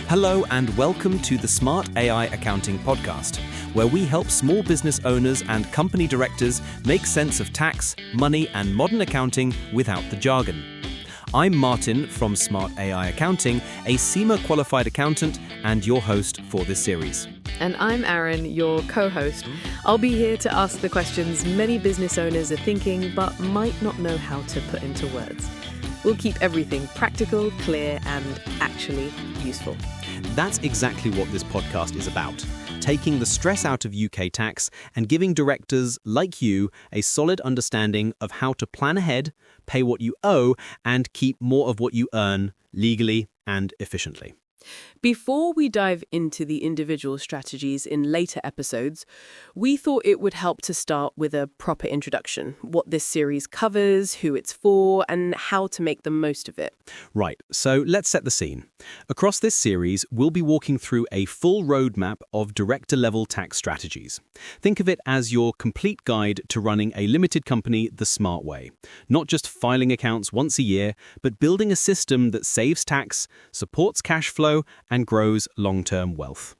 Hello and welcome to the Smart AI Accounting Podcast, where we help small business owners and company directors make sense of tax, money, and modern accounting without the jargon. I'm Martin from Smart AI Accounting, a CIMA qualified accountant and your host for this series. And I'm Arin, your co-host. I'll be here to ask the questions many business owners are thinking but might not know how to put into words. We'll keep everything practical, clear, and actually useful. That's exactly what this podcast is about, taking the stress out of UK tax and giving directors like you a solid understanding of how to plan ahead, pay what you owe, and keep more of what you earn legally and efficiently. Before we dive into the individual strategies in later episodes, we thought it would help to start with a proper introduction, what this series covers, who it's for, and how to make the most of it. Right, so let's set the scene. Across this series, we'll be walking through a full roadmap of director-level tax strategies. Think of it as your complete guide to running a limited company the smart way. Not just filing accounts once a year, but building a system that saves tax, supports cash flow, and grows long-term wealth.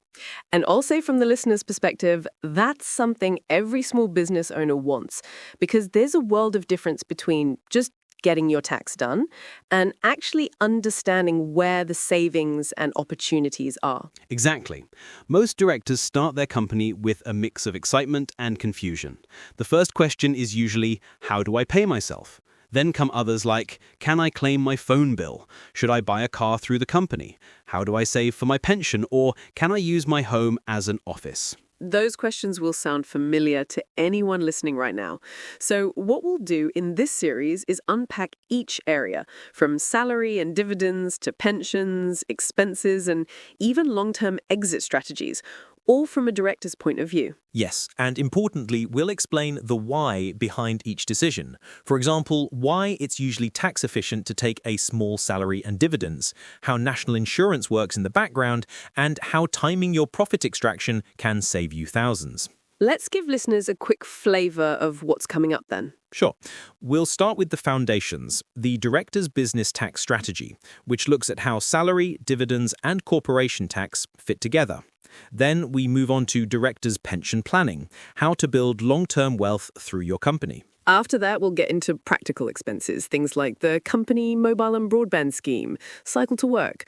And I'll say from the listener's perspective, that's something every small business owner wants, because there's a world of difference between just getting your tax done and actually understanding where the savings and opportunities are. Exactly. Most directors start their company with a mix of excitement and confusion. The first question is usually, how do I pay myself? Then come others like, can I claim my phone bill? Should I buy a car through the company? How do I save for my pension? Or can I use my home as an office? Those questions will sound familiar to anyone listening right now. So what we'll do in this series is unpack each area, from salary and dividends to pensions, expenses, and even long-term exit strategies, all from a director's point of view. Yes, and importantly, we'll explain the why behind each decision. For example, why it's usually tax efficient to take a small salary and dividends, how national insurance works in the background, and how timing your profit extraction can save you thousands. Let's give listeners a quick flavour of what's coming up then. Sure. We'll start with the foundations, the director's business tax strategy, which looks at how salary, dividends, and corporation tax fit together. Then we move on to director's pension planning, how to build long-term wealth through your company. After that, we'll get into practical expenses, things like the company mobile and broadband scheme, cycle to work,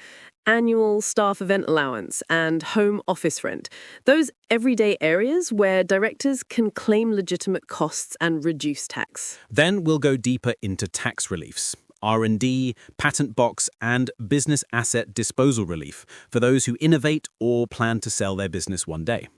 annual staff event allowance, and home office rent. Those everyday areas where directors can claim legitimate costs and reduce tax. Then we'll go deeper into tax reliefs. R&D, patent box, and business asset disposal relief for those who innovate or plan to sell their business one day.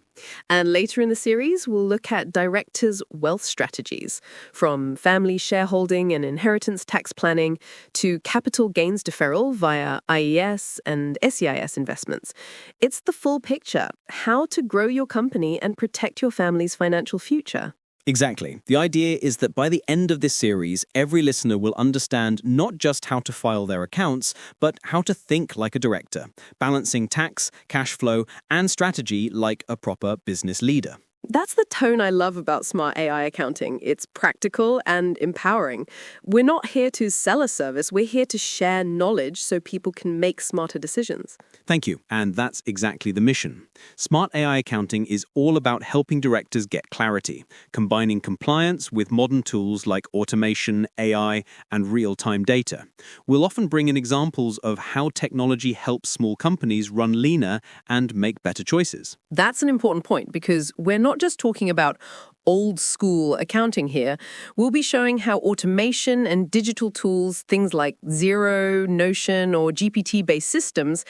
And later in the series, we'll look at directors' wealth strategies, from family shareholding and inheritance tax planning to capital gains deferral via IES and SEIS investments. It's the full picture, how to grow your company and protect your family's financial future. Exactly. The idea is that by the end of this series, every listener will understand not just how to file their accounts, but how to think like a director, balancing tax, cash flow, and strategy like a proper business leader. That's the tone I love about Smart AI Accounting. It's practical and empowering. We're not here to sell a service, we're here to share knowledge so people can make smarter decisions. Thank you. And that's exactly the mission. Smart AI Accounting is all about helping directors get clarity, combining compliance with modern tools like automation, AI, and real-time data. We'll often bring in examples of how technology helps small companies run leaner and make better choices. That's an important point because we're not just talking about old school accounting here. We'll be showing how automation and digital tools, things like Xero, Notion, or GPT-based systems,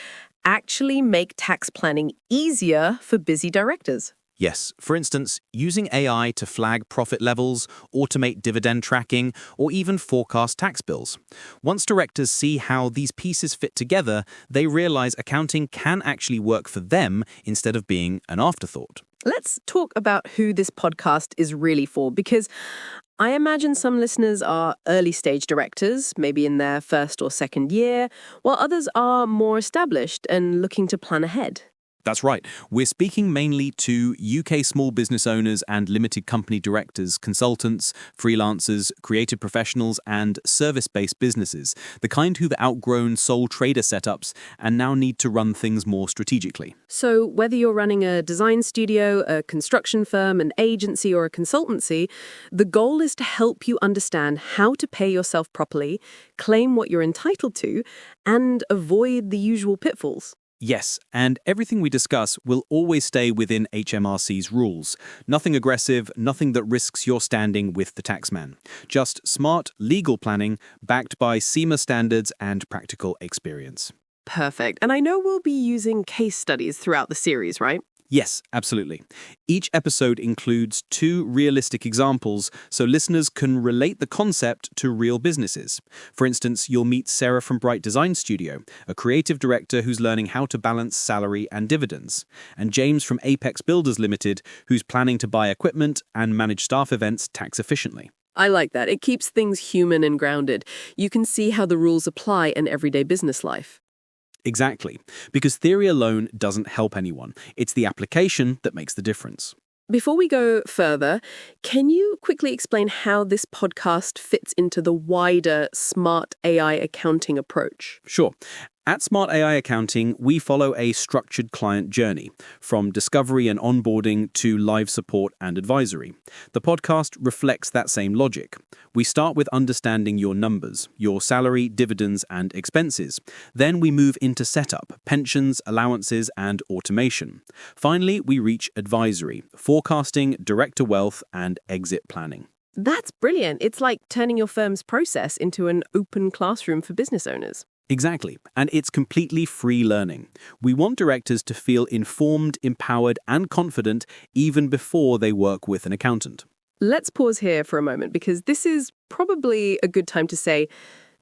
actually make tax planning easier for busy directors. Yes, for instance, using AI to flag profit levels, automate dividend tracking, or even forecast tax bills. Once directors see how these pieces fit together, they realize accounting can actually work for them instead of being an afterthought. Let's talk about who this podcast is really for, because I imagine some listeners are early-stage directors, maybe in their first or second year, while others are more established and looking to plan ahead. That's right. We're speaking mainly to UK small business owners and limited company directors, consultants, freelancers, creative professionals, and service-based businesses, the kind who've outgrown sole trader setups and now need to run things more strategically. So whether you're running a design studio, a construction firm, an agency, or a consultancy, the goal is to help you understand how to pay yourself properly, claim what you're entitled to, and avoid the usual pitfalls. Yes, and everything we discuss will always stay within HMRC's rules. Nothing aggressive, nothing that risks your standing with the taxman. Just smart, legal planning backed by SEMA standards and practical experience. Perfect. And I know we'll be using case studies throughout the series, right? Yes, absolutely. Each episode includes 2 realistic examples so listeners can relate the concept to real businesses. For instance, you'll meet Sarah from Bright Design Studio, a creative director who's learning how to balance salary and dividends, and James from Apex Builders Limited, who's planning to buy equipment and manage staff events tax efficiently. I like that. It keeps things human and grounded. You can see how the rules apply in everyday business life. Exactly, because theory alone doesn't help anyone. It's the application that makes the difference. Before we go further, can you quickly explain how this podcast fits into the wider smart AI accounting approach? Sure. At Smart AI Accounting, we follow a structured client journey, from discovery and onboarding to live support and advisory. The podcast reflects that same logic. We start with understanding your numbers, your salary, dividends, and expenses. Then we move into setup, pensions, allowances, and automation. Finally, we reach advisory, forecasting, director wealth, and exit planning. That's brilliant. It's like turning your firm's process into an open classroom for business owners. Exactly, and it's completely free learning. We want directors to feel informed, empowered, and confident even before they work with an accountant. Let's pause here for a moment because this is probably a good time to say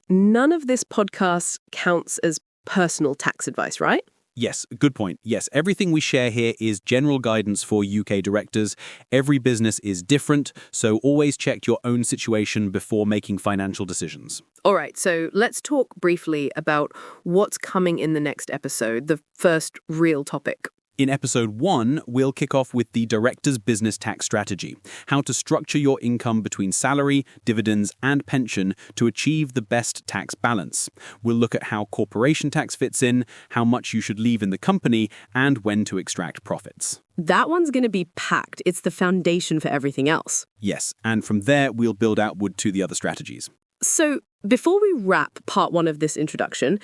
none of this podcast counts as personal tax advice, right? Yes, good point. Yes, everything we share here is general guidance for UK directors. Every business is different, so always check your own situation before making financial decisions. All right, so let's talk briefly about what's coming in the next episode, the first real topic. In episode 1, we'll kick off with the director's business tax strategy, how to structure your income between salary, dividends, and pension to achieve the best tax balance. We'll look at how corporation tax fits in, how much you should leave in the company, and when to extract profits. That one's going to be packed. It's the foundation for everything else. Yes, and from there, we'll build outward to the other strategies. So, before we wrap part 1 of this introduction,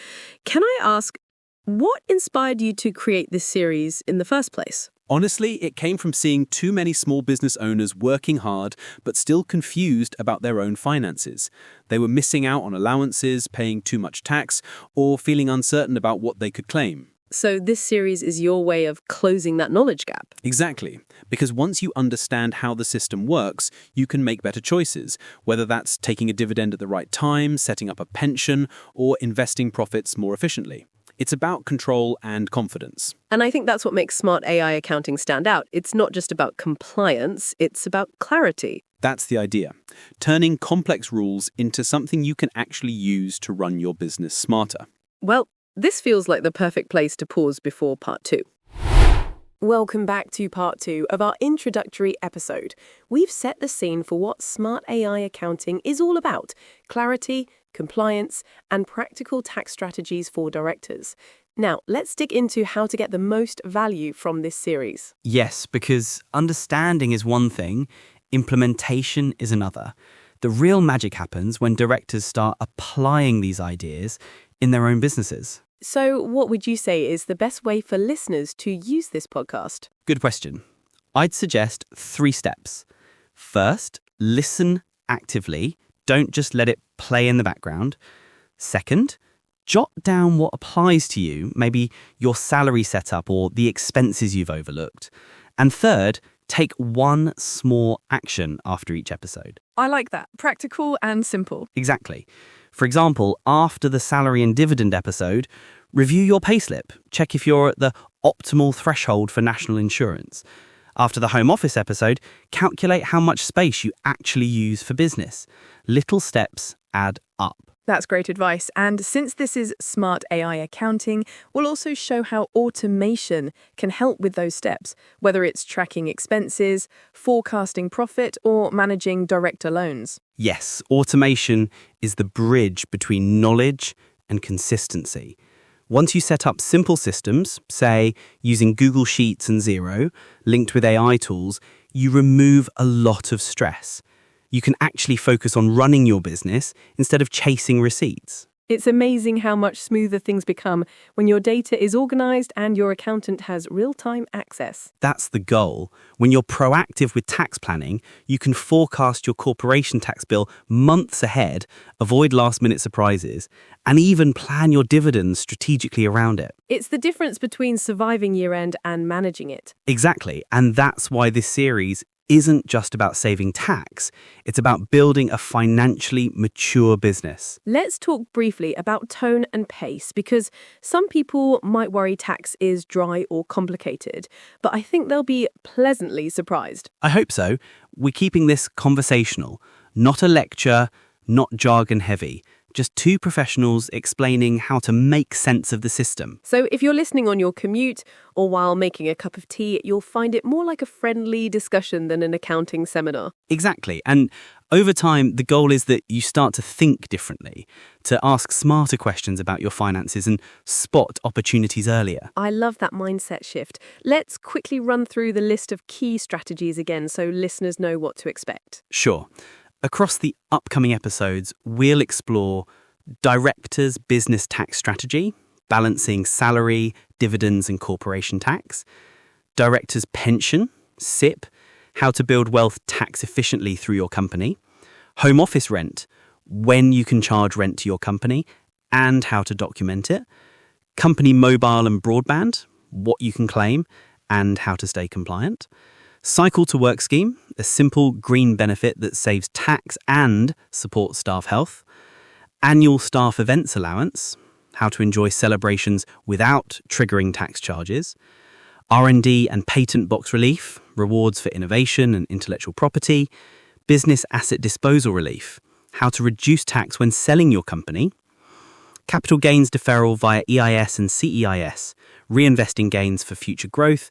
can I ask, what inspired you to create this series in the first place? Honestly, it came from seeing too many small business owners working hard but still confused about their own finances. They were missing out on allowances, paying too much tax, or feeling uncertain about what they could claim. So this series is your way of closing that knowledge gap. Exactly, because once you understand how the system works, you can make better choices, whether that's taking a dividend at the right time, setting up a pension, or investing profits more efficiently. It's about control and confidence. And I think that's what makes smart AI accounting stand out. It's not just about compliance, it's about clarity. That's the idea. Turning complex rules into something you can actually use to run your business smarter. Well, this feels like the perfect place to pause before part 2. Welcome back to part 2 of our introductory episode. We've set the scene for what smart AI accounting is all about: clarity, compliance, and practical tax strategies for directors. Now, let's dig into how to get the most value from this series. Yes, because understanding is one thing, implementation is another. The real magic happens when directors start applying these ideas in their own businesses. So what would you say is the best way for listeners to use this podcast? Good question. I'd suggest 3 steps. First, listen actively. Don't just let it play in the background. Second, jot down what applies to you, maybe your salary setup or the expenses you've overlooked. And third, take one small action after each episode. I like that. Practical and simple. Exactly. For example, after the salary and dividend episode, review your payslip. Check if you're at the optimal threshold for national insurance. After the home office episode, calculate how much space you actually use for business. Little steps add up. That's great advice. And since this is smart AI accounting, we'll also show how automation can help with those steps, whether it's tracking expenses, forecasting profit, or managing director loans. Yes, automation is the bridge between knowledge and consistency. Once you set up simple systems, say using Google Sheets and Xero, linked with AI tools, you remove a lot of stress. You can actually focus on running your business instead of chasing receipts. It's amazing how much smoother things become when your data is organized and your accountant has real-time access. That's the goal. When you're proactive with tax planning, you can forecast your corporation tax bill months ahead, avoid last-minute surprises, and even plan your dividends strategically around it. It's the difference between surviving year-end and managing it. Exactly, and that's why this series isn't just about saving tax, it's about building a financially mature business. Let's talk briefly about tone and pace, because some people might worry tax is dry or complicated, but I think they'll be pleasantly surprised. I hope so. We're keeping this conversational, not a lecture, not jargon heavy. Just two professionals explaining how to make sense of the system. So if you're listening on your commute or while making a cup of tea, you'll find it more like a friendly discussion than an accounting seminar. Exactly. And over time, the goal is that you start to think differently, to ask smarter questions about your finances and spot opportunities earlier. I love that mindset shift. Let's quickly run through the list of key strategies again so listeners know what to expect. Sure. Across the upcoming episodes, we'll explore directors' business tax strategy, balancing salary, dividends and corporation tax, directors' pension, SIP, how to build wealth tax efficiently through your company, home office rent, when you can charge rent to your company and how to document it, company mobile and broadband, what you can claim and how to stay compliant, Cycle to Work scheme, a simple green benefit that saves tax and supports staff health. Annual staff events allowance, how to enjoy celebrations without triggering tax charges. R&D and patent box relief, rewards for innovation and intellectual property. Business asset disposal relief, how to reduce tax when selling your company. Capital gains deferral via EIS and CEIS, reinvesting gains for future growth.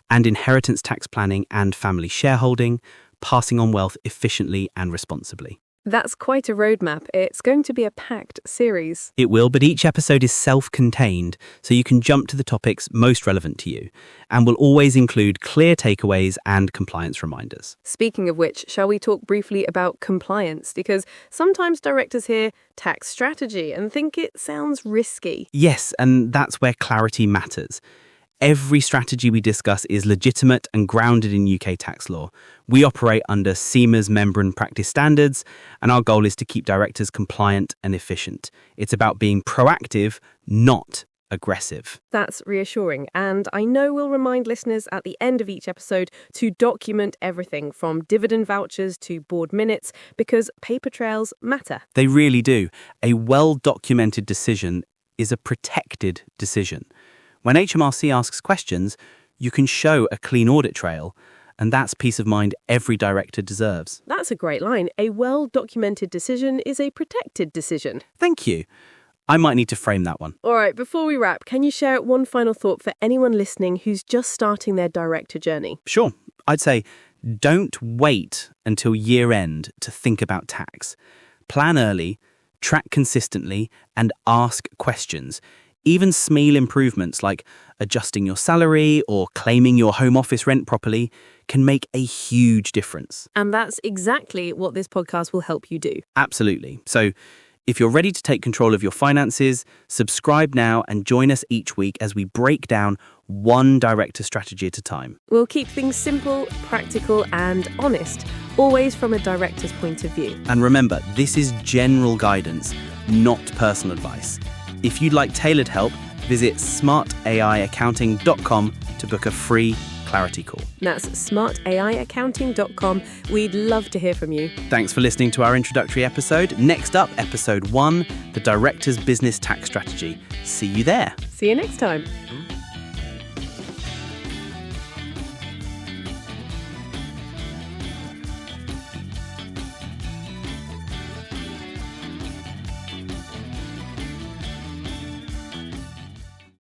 And inheritance tax planning and family shareholding, passing on wealth efficiently and responsibly. That's quite a roadmap. It's going to be a packed series. It will, but each episode is self-contained, so you can jump to the topics most relevant to you, and will always include clear takeaways and compliance reminders. Speaking of which, shall we talk briefly about compliance? Because sometimes directors hear tax strategy and think it sounds risky. Yes, and that's where clarity matters. Every strategy we discuss is legitimate and grounded in UK tax law. We operate under CIMA's member and practice standards, and our goal is to keep directors compliant and efficient. It's about being proactive, not aggressive. That's reassuring, and I know we'll remind listeners at the end of each episode to document everything from dividend vouchers to board minutes, because paper trails matter. They really do. A well-documented decision is a protected decision. When HMRC asks questions, you can show a clean audit trail, and that's peace of mind every director deserves. That's a great line. A well-documented decision is a protected decision. Thank you. I might need to frame that one. All right, before we wrap, can you share one final thought for anyone listening who's just starting their director journey? Sure. I'd say don't wait until year end to think about tax. Plan early, track consistently, and ask questions. Even small improvements like adjusting your salary or claiming your home office rent properly can make a huge difference. And that's exactly what this podcast will help you do. Absolutely. So if you're ready to take control of your finances, subscribe now and join us each week as we break down one director strategy at a time. We'll keep things simple, practical, and honest, always from a director's point of view. And remember, this is general guidance, not personal advice. If you'd like tailored help, visit smartaiaccounting.com to book a free clarity call. That's smartaiaccounting.com. We'd love to hear from you. Thanks for listening to our introductory episode. Next up, episode 1, the Director's Business Tax Strategy. See you there. See you next time.